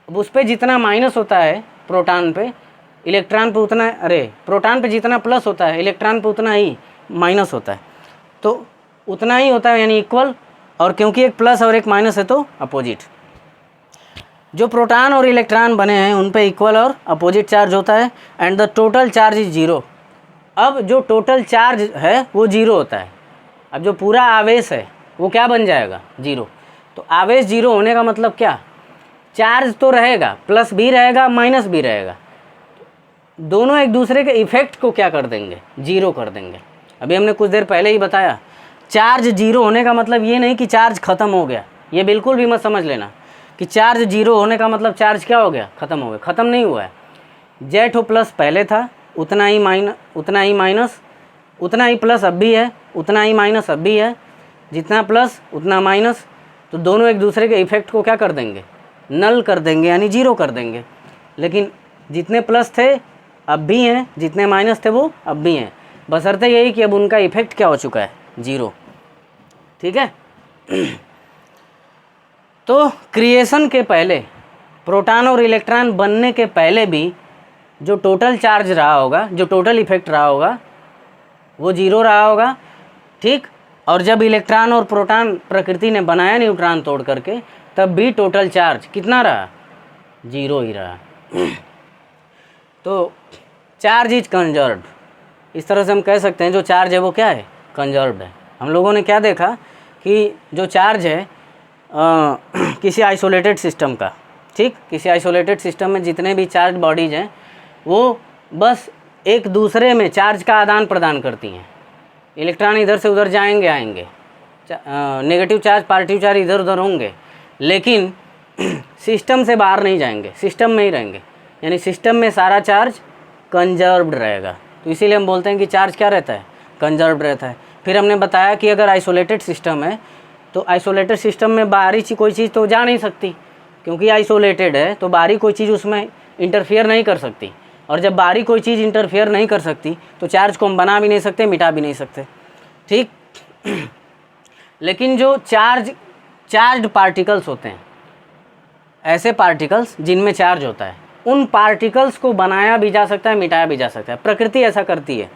अब उस पर जितना माइनस होता है प्रोटॉन पे, इलेक्ट्रॉन पे उतना, प्रोटॉन पे जितना प्लस होता है इलेक्ट्रॉन पे उतना ही माइनस होता है, तो उतना ही होता है, यानी इक्वल। और क्योंकि एक प्लस और एक माइनस है तो अपोजिट। जो प्रोटॉन और इलेक्ट्रॉन बने हैं उन पे इक्वल और अपोजिट चार्ज होता है, and the total charge is zero. अब जो टोटल चार्ज है वो जीरो होता है। अब जो पूरा आवेश है वो क्या बन जाएगा, जीरो। तो आवेश जीरो होने का मतलब क्या, चार्ज तो रहेगा, प्लस भी रहेगा माइनस भी रहेगा, दोनों एक दूसरे के इफेक्ट को क्या कर देंगे, जीरो कर देंगे। अभी हमने कुछ देर पहले ही बताया, चार्ज जीरो होने का मतलब ये नहीं कि चार्ज ख़त्म हो गया, ये बिल्कुल भी मत समझ लेना कि चार्ज जीरो होने का मतलब चार्ज क्या हो गया, ख़त्म हो गया। ख़त्म नहीं हुआ है, जेड हो प्लस पहले था, उतना ही माइनस, उतना ही प्लस अब भी है, उतना ही माइनस अब भी है, जितना प्लस उतना माइनस, तो दोनों एक दूसरे के इफेक्ट को क्या कर देंगे, नल कर देंगे, यानी जीरो कर देंगे। लेकिन जितने प्लस थे अब भी हैं, जितने माइनस थे वो अब भी हैं, बशर्ते यही कि अब उनका इफेक्ट क्या हो चुका है, जीरो, ठीक है। तो क्रिएशन के पहले, प्रोटॉन और इलेक्ट्रॉन बनने के पहले भी जो टोटल चार्ज रहा होगा, जो टोटल इफेक्ट रहा होगा, वो जीरो रहा होगा, ठीक। और जब इलेक्ट्रॉन और प्रोटॉन प्रकृति ने बनाया न्यूट्रॉन तोड़ करके, तब भी टोटल चार्ज कितना रहा, जीरो ही रहा। तो चार्ज इज कंजर्व्ड, इस तरह से हम कह सकते हैं जो चार्ज है वो क्या है, कंजर्व्ड है। हम लोगों ने क्या देखा कि जो चार्ज है किसी आइसोलेटेड सिस्टम का, ठीक, किसी आइसोलेटेड सिस्टम में जितने भी चार्ज बॉडीज हैं वो बस एक दूसरे में चार्ज का आदान प्रदान करती हैं। इलेक्ट्रॉन इधर से उधर जाएंगे आएंगे, नेगेटिव चार्ज पॉजिटिव चार्ज इधर उधर होंगे, लेकिन सिस्टम से बाहर नहीं जाएंगे, सिस्टम में ही रहेंगे, यानी सिस्टम में सारा चार्ज कंजर्व्ड रहेगा। तो इसीलिए हम बोलते हैं कि चार्ज क्या रहता है, कंजर्व्ड रहता है। फिर हमने बताया कि अगर आइसोलेटेड सिस्टम है तो आइसोलेटेड सिस्टम में बाहरी कोई चीज़ तो जा नहीं सकती, क्योंकि आइसोलेटेड है तो बाहरी कोई चीज़ उसमें इंटरफेयर नहीं कर सकती, और जब बाहरी कोई चीज़ इंटरफेयर नहीं कर सकती तो चार्ज को हम बना भी नहीं सकते, मिटा भी नहीं सकते, ठीक। लेकिन जो चार्ज्ड पार्टिकल्स होते हैं, ऐसे पार्टिकल्स जिनमें चार्ज होता है, उन पार्टिकल्स को बनाया भी जा सकता है, मिटाया भी जा सकता है। प्रकृति ऐसा करती है,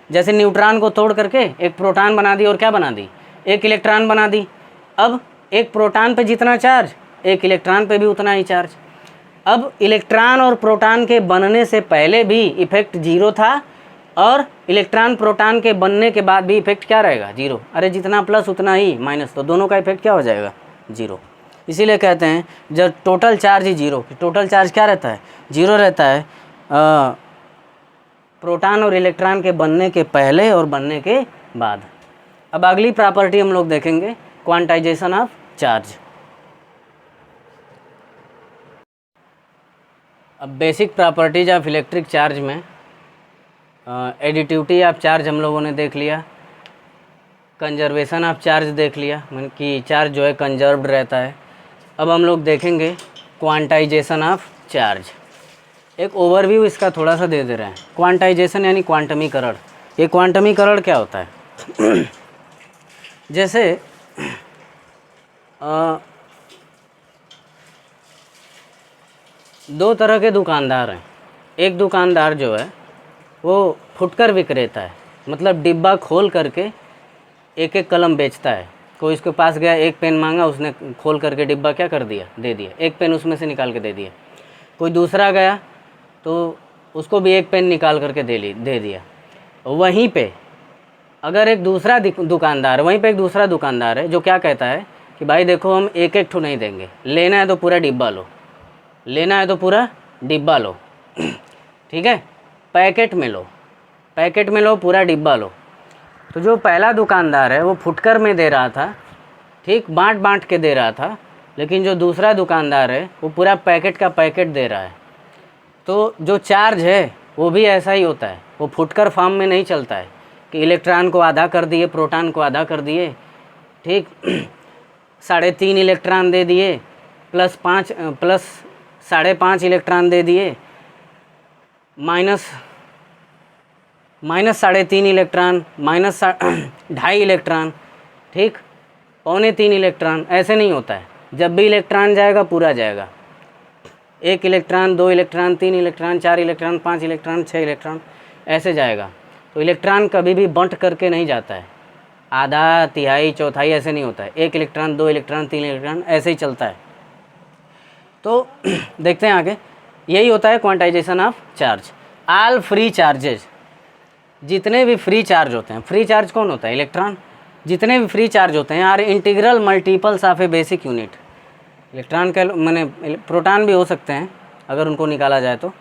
जैसे न्यूट्रॉन को तोड़ करके एक प्रोटॉन बना दी और क्या बना दी, एक इलेक्ट्रॉन बना दी। अब एक प्रोटॉन पे जितना चार्ज, एक इलेक्ट्रॉन पे भी उतना ही चार्ज। अब इलेक्ट्रॉन और प्रोटॉन के बनने से पहले भी इफेक्ट जीरो था, और इलेक्ट्रॉन प्रोटॉन के बनने के बाद भी इफेक्ट क्या रहेगा, जीरो। अरे जितना प्लस उतना ही माइनस, तो दोनों का इफेक्ट क्या हो जाएगा, जीरो। इसीलिए कहते हैं जब टोटल चार्ज ही जीरो, टोटल चार्ज क्या रहता है, जीरो रहता है, प्रोटॉन और इलेक्ट्रॉन के बनने के पहले और बनने के बाद। अब अगली प्रॉपर्टी हम लोग देखेंगे, क्वांटाइजेशन ऑफ चार्ज। अब basic properties of electric charge में एडिटिविटी ऑफ चार्ज हम लोगों ने देख लिया, कंजर्वेशन ऑफ चार्ज देख लिया, मतलब कि चार्ज जो है कंजर्व्ड रहता है। अब हम लोग देखेंगे क्वांटाइजेशन ऑफ चार्ज। एक ओवरव्यू इसका थोड़ा सा दे रहे हैं। क्वांटाइजेशन यानी क्वांटमीकरण। ये क्वांटमीकरण क्या होता है? जैसे दो तरह के दुकानदार हैं। एक दुकानदार जो है वो फुटकर विक्रेता है, मतलब डिब्बा खोल करके एक एक कलम बेचता है। कोई उसके पास गया, एक पेन मांगा, उसने खोल करके डिब्बा क्या कर दिया, दे दिया, एक पेन उसमें से निकाल के दे दिया। कोई दूसरा गया तो उसको भी एक पेन निकाल करके दे दिया। वहीं पे अगर एक दूसरा दुकानदार, वहीं पे एक दूसरा दुकानदार है जो क्या कहता है कि भाई देखो हम एक एक ठो नहीं देंगे, लेना है तो पूरा डिब्बा लो, लेना है तो पूरा डिब्बा लो, ठीक है, पैकेट में लो, पैकेट में लो, पूरा डिब्बा लो। तो जो पहला दुकानदार है वो फुटकर में दे रहा था, ठीक, बांट बांट के दे रहा था, लेकिन जो दूसरा दुकानदार है वो पूरा पैकेट का पैकेट दे रहा है। तो जो चार्ज है वो भी ऐसा ही होता है, वो फुटकर फॉर्म में नहीं चलता है कि इलेक्ट्रॉन को आधा कर दिए, प्रोटॉन को आधा कर दिए, ठीक, 3.5 इलेक्ट्रॉन दे दिए, प्लस 5.5 इलेक्ट्रॉन दे दिए, माइनस 3.5 इलेक्ट्रॉन, माइनस 2.5 इलेक्ट्रॉन, ठीक, 2.25 इलेक्ट्रॉन। ऐसे नहीं होता है। जब भी इलेक्ट्रॉन जाएगा पूरा जाएगा, 1 electron, 2 electron, 3 electron, 4 electron, 5 electron, 6 electron, ऐसे जाएगा। तो इलेक्ट्रॉन कभी भी बंट करके नहीं जाता है, आधा, तिहाई, चौथाई ऐसे नहीं होता है। 1 इलेक्ट्रॉन, 2 इलेक्ट्रॉन, 3 इलेक्ट्रॉन, ऐसे ही चलता है। तो देखते हैं आगे, यही होता है quantization of charge. All free charges, जितने भी फ्री चार्ज होते हैं, फ्री चार्ज कौन होता है, इलेक्ट्रॉन, जितने भी फ्री चार्ज होते हैं are integral multiples of a basic unit. Electron के मैंने प्रोटॉन भी हो सकते हैं अगर उनको निकाला जाए तो।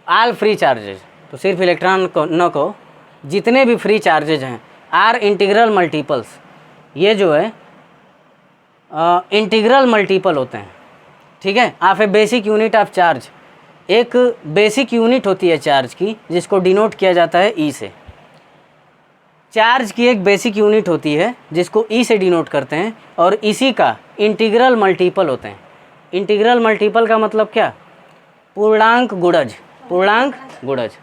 ऑल फ्री चार्जेज, तो सिर्फ इलेक्ट्रॉन को न को, जितने भी फ्री चार्जेज हैं आर इंटीग्रल मल्टीपल्स, ये जो है इंटीग्रल मल्टीपल होते हैं, ठीक है, of a basic unit of charge. एक बेसिक यूनिट होती है चार्ज की जिसको डिनोट किया जाता है ई से। चार्ज की एक बेसिक यूनिट होती है जिसको ई से डिनोट करते हैं, और इसी का इंटीग्रल मल्टीपल होते हैं। इंटीग्रल मल्टीपल का मतलब क्या, पूर्णांक गुणज, पूर्णांक गुणज।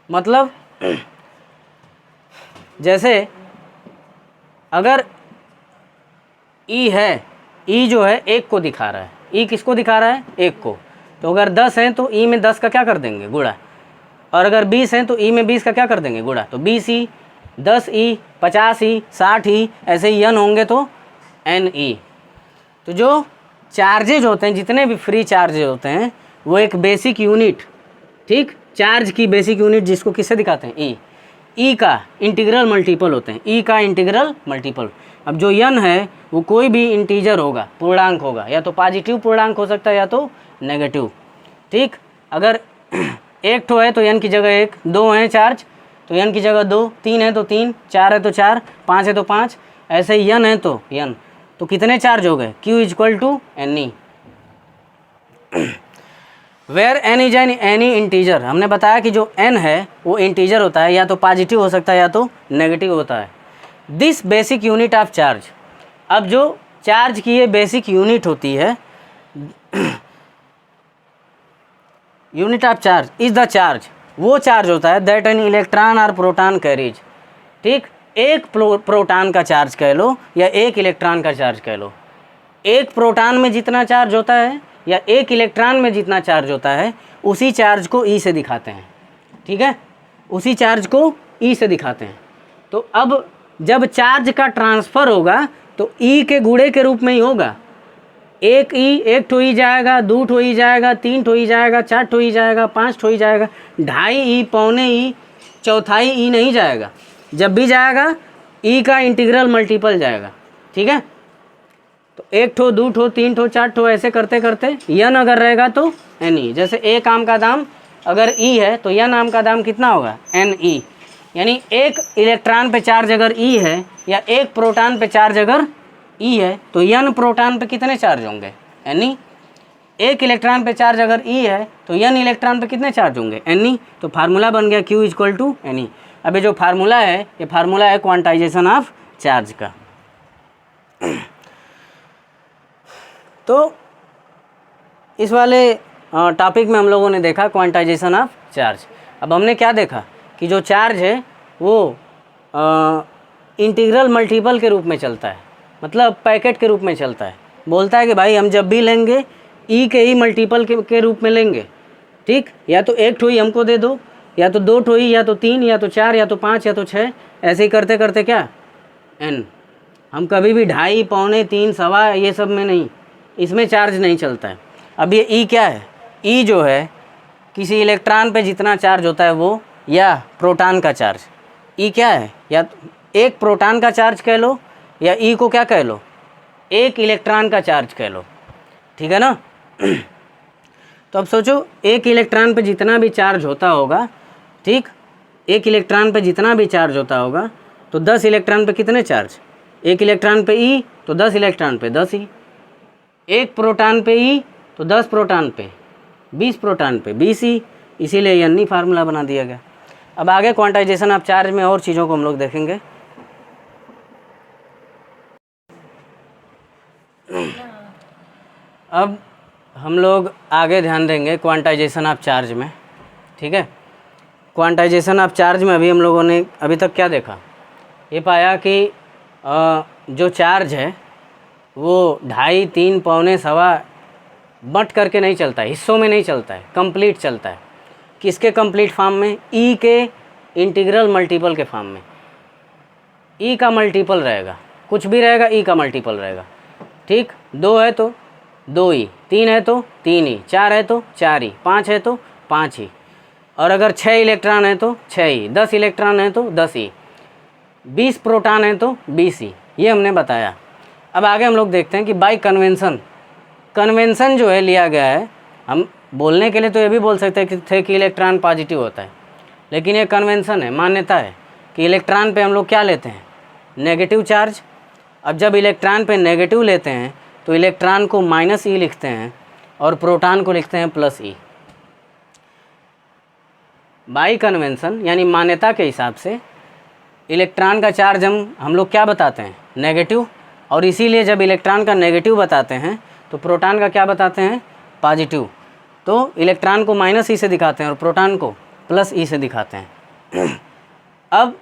मतलब जैसे अगर ई है, ई जो है 1 को दिखा रहा है, ई किसको दिखा रहा है, 1 को, तो अगर 10 हैं तो ई में 10 का क्या कर देंगे, गुणा, और अगर 20 हैं तो ई में 20 का क्या कर देंगे, गुणा। तो 20 10 50 60 ऐसे ही n होंगे तो n। तो जो चार्जेज होते हैं, जितने भी फ्री चार्जेज होते हैं वो एक बेसिक यूनिट, ठीक, चार्ज की बेसिक यूनिट जिसको किससे दिखाते हैं, ई, ई का इंटीग्रल मल्टीपल होते हैं, ई का इंटीग्रल मल्टीपल। अब जो यन है वो कोई भी इंटीजर होगा, पूर्णांक होगा, या तो पॉजिटिव पूर्णांक हो सकता है या तो नेगेटिव, ठीक। अगर एक ठो है तो यन की जगह एक, दो हैं चार्ज तो यन की जगह दो, तीन है तो तीन, चार है तो चार, पाँच है तो पाँच, ऐसे ही यन है तो यन, तो कितने चार्ज हो गए, Q equal to n e. Where n is any integer, हमने बताया कि जो n है वो इंटीजर होता है, या तो पॉजिटिव हो सकता है या तो नेगेटिव होता है। This basic unit of charge, अब जो चार्ज की ये बेसिक यूनिट होती है, unit of charge is the charge, वो चार्ज होता है दैट एन इलेक्ट्रॉन और प्रोटॉन कैरीज, ठीक। एक प्रोटॉन का चार्ज कह लो या एक इलेक्ट्रॉन का चार्ज कह लो, एक प्रोटॉन में जितना चार्ज होता है या एक इलेक्ट्रॉन में जितना चार्ज होता है उसी चार्ज को ई से दिखाते हैं, ठीक है, उसी चार्ज को ई से दिखाते हैं। तो अब जब चार्ज का ट्रांसफ़र होगा तो ई के गुणे के रूप में ही होगा, एक ई, एक ठो ई जाएगा, दो ठो ई जाएगा, तीन ठो ई जाएगा, चार ठो ई जाएगा, पाँच ठो ई जाएगा, ढाई ई, पौने ई, चौथाई ई नहीं जाएगा। जब भी जाएगा ई का इंटीग्रल मल्टीपल जाएगा, ठीक है। तो एक ठो, दो ठो, तीन ठो, चार ठो, ऐसे करते करते यन अगर रहेगा तो एन ई, जैसे एक आम का दाम अगर ई है तो यन आम का दाम कितना होगा, एन ई, यानी एक इलेक्ट्रॉन पे चार्ज अगर ई है या एक प्रोटॉन पे चार्ज अगर ई है तो यन प्रोटॉन पे कितने चार्ज होंगे, एन ई। एक इलेक्ट्रॉन पे चार्ज अगर ई है तो यन इलेक्ट्रॉन पे कितने चार्ज होंगे, एन ई। तो फार्मूला बन गया Q equal to n e. अब ये जो फार्मूला है ये फार्मूला है क्वांटाइजेशन ऑफ चार्ज का। तो इस वाले टॉपिक में हम लोगों ने देखा क्वांटाइजेशन ऑफ चार्ज। अब हमने क्या देखा कि जो चार्ज है वो इंटीग्रल मल्टीपल के रूप में चलता है, मतलब पैकेट के रूप में चलता है। बोलता है कि भाई हम जब भी लेंगे ई के ही मल्टीपल के रूप में लेंगे, ठीक, या तो एक ठो ही हमको दे दो, या तो दो ठो ही, या तो तीन, या तो चार, या तो पाँच, या तो छः, ऐसे ही करते करते क्या एन। हम कभी भी ढाई, पौने, तीन, सवा, ये सब में नहीं, इसमें चार्ज नहीं चलता है। अब ये ई क्या है, ई जो है किसी इलेक्ट्रॉन पे जितना चार्ज होता है वो, या प्रोटॉन का चार्ज, ई क्या है, या एक प्रोटॉन का चार्ज कह लो या ई को क्या कह लो, एक इलेक्ट्रॉन का चार्ज कह लो, ठीक है ना। तो अब सोचो एक इलेक्ट्रॉन पे जितना भी चार्ज होता होगा, ठीक, एक इलेक्ट्रॉन पे जितना भी चार्ज होता होगा तो 10 इलेक्ट्रॉन पे कितने चार्ज, एक इलेक्ट्रॉन पे ई तो 10 इलेक्ट्रॉन पे 10 ई, एक प्रोटॉन पे ई तो 10 प्रोटॉन पे 20 प्रोटॉन पे 20 ई, इसीलिए यन्नी फार्मूला बना दिया गया। अब आगे क्वांटाइजेशन ऑफ चार्ज में और चीज़ों को हम लोग देखेंगे। अब हम लोग आगे ध्यान देंगे क्वांटाइजेशन ऑफ चार्ज में, ठीक है। क्वांटाइजेशन ऑफ चार्ज में अभी हम लोगों ने अभी तक क्या देखा, ये पाया कि जो चार्ज है वो ढाई, तीन, पौने, सवा बट करके नहीं चलता है, हिस्सों में नहीं चलता है, कंप्लीट चलता है। किसके कंप्लीट फॉर्म में, ई के इंटीग्रल मल्टीपल के फॉर्म में। ई का मल्टीपल रहेगा, कुछ भी रहेगा ई का मल्टीपल रहेगा, ठीक। दो है तो दो ई, तीन है तो तीन ई, चार है तो चार ई, पाँच है तो पाँच ई, और अगर 6 इलेक्ट्रॉन है तो 6 ई, 10 इलेक्ट्रॉन है तो 10 ई, 20 प्रोटॉन है तो 20 ई, ये हमने बताया। अब आगे हम लोग देखते हैं कि बाय कन्वेंशन, कन्वेंशन जो है लिया गया है, हम बोलने के लिए तो ये भी बोल सकते थे कि इलेक्ट्रॉन पॉजिटिव होता है, लेकिन ये कन्वेंशन है, मान्यता है कि इलेक्ट्रॉन पे हम लोग क्या लेते हैं, नेगेटिव चार्ज। अब जब इलेक्ट्रॉन पे नेगेटिव लेते हैं तो इलेक्ट्रॉन को माइनस ई लिखते हैं और प्रोटॉन को लिखते हैं प्लस ई। बाय कन्वेंशन यानी मान्यता के हिसाब से इलेक्ट्रॉन का चार्ज हम लोग क्या बताते हैं, नेगेटिव, और इसीलिए जब इलेक्ट्रॉन का नेगेटिव बताते हैं तो प्रोटॉन का क्या बताते हैं, पॉजिटिव। तो इलेक्ट्रॉन को माइनस ई से दिखाते हैं और प्रोटॉन को प्लस ई से दिखाते हैं। अब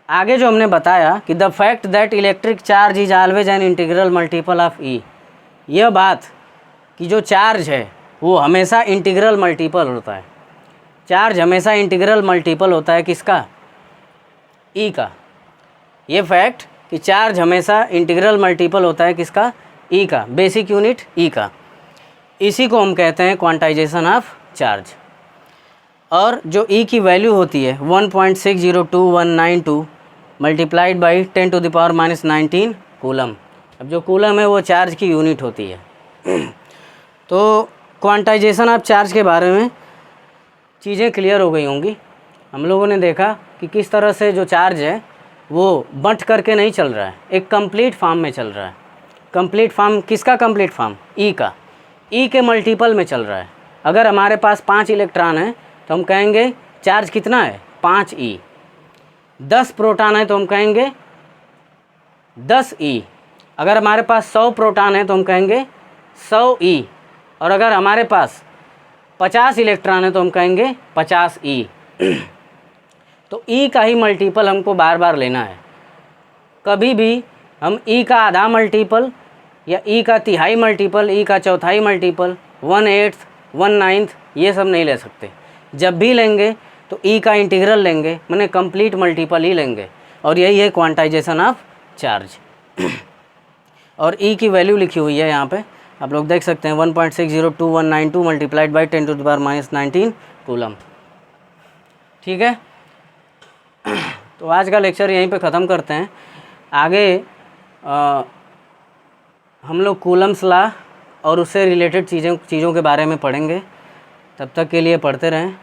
आगे जो हमने बताया कि the fact that electric charge is always an integral multiple of e, यह बात कि जो चार्ज है वो हमेशा इंटीग्रल मल्टीपल होता है, चार्ज हमेशा इंटीग्रल मल्टीपल होता है किसका, ई का। ये फैक्ट कि चार्ज हमेशा इंटीग्रल मल्टीपल होता है किसका, ई का, बेसिक यूनिट ई का। इसी को हम कहते हैं क्वांटाइजेशन ऑफ चार्ज। और जो ई की वैल्यू होती है 1.602192 मल्टीप्लाइड बाई 10⁻⁻19 कूलम। अब जो कूलम है वो चार्ज की यूनिट होती है। तो क्वांटाइजेशन ऑफ चार्ज के बारे में चीज़ें क्लियर हो गई होंगी। हम लोगों ने देखा कि किस तरह से जो चार्ज है वो बंट करके नहीं चल रहा है, एक कंप्लीट फॉर्म में चल रहा है। कंप्लीट फॉर्म किसका कंप्लीट फॉर्म? ई का। ई के मल्टीपल में चल रहा है। अगर हमारे पास 5 इलेक्ट्रॉन है तो हम कहेंगे चार्ज कितना है? 5 ई। 10 प्रोटॉन है तो हम कहेंगे 10 ई। अगर हमारे पास 100 प्रोटॉन है तो हम कहेंगे 100 ई। और अगर हमारे पास 50 इलेक्ट्रॉन है तो हम कहेंगे 50 ई। तो ई का ही मल्टीपल हमको बार बार लेना है। कभी भी हम ई का आधा मल्टीपल या ई का तिहाई मल्टीपल, ई का चौथाई मल्टीपल, 1/8, 1/9 ये सब नहीं ले सकते। जब भी लेंगे तो ई का इंटीग्रल लेंगे, माने कंप्लीट मल्टीपल ही लेंगे। और यही है क्वांटाइजेशन ऑफ चार्ज। और ई की वैल्यू लिखी हुई है यहाँ पे, आप लोग देख सकते हैं 1.602192 मल्टीप्लाइड बाई 10⁻⁻19 कूलम। ठीक है, तो आज का लेक्चर यहीं पे ख़त्म करते हैं। आगे हम लोग कूलम्स लॉ और उससे रिलेटेड चीज़ों के बारे में पढ़ेंगे। तब तक के लिए पढ़ते रहें।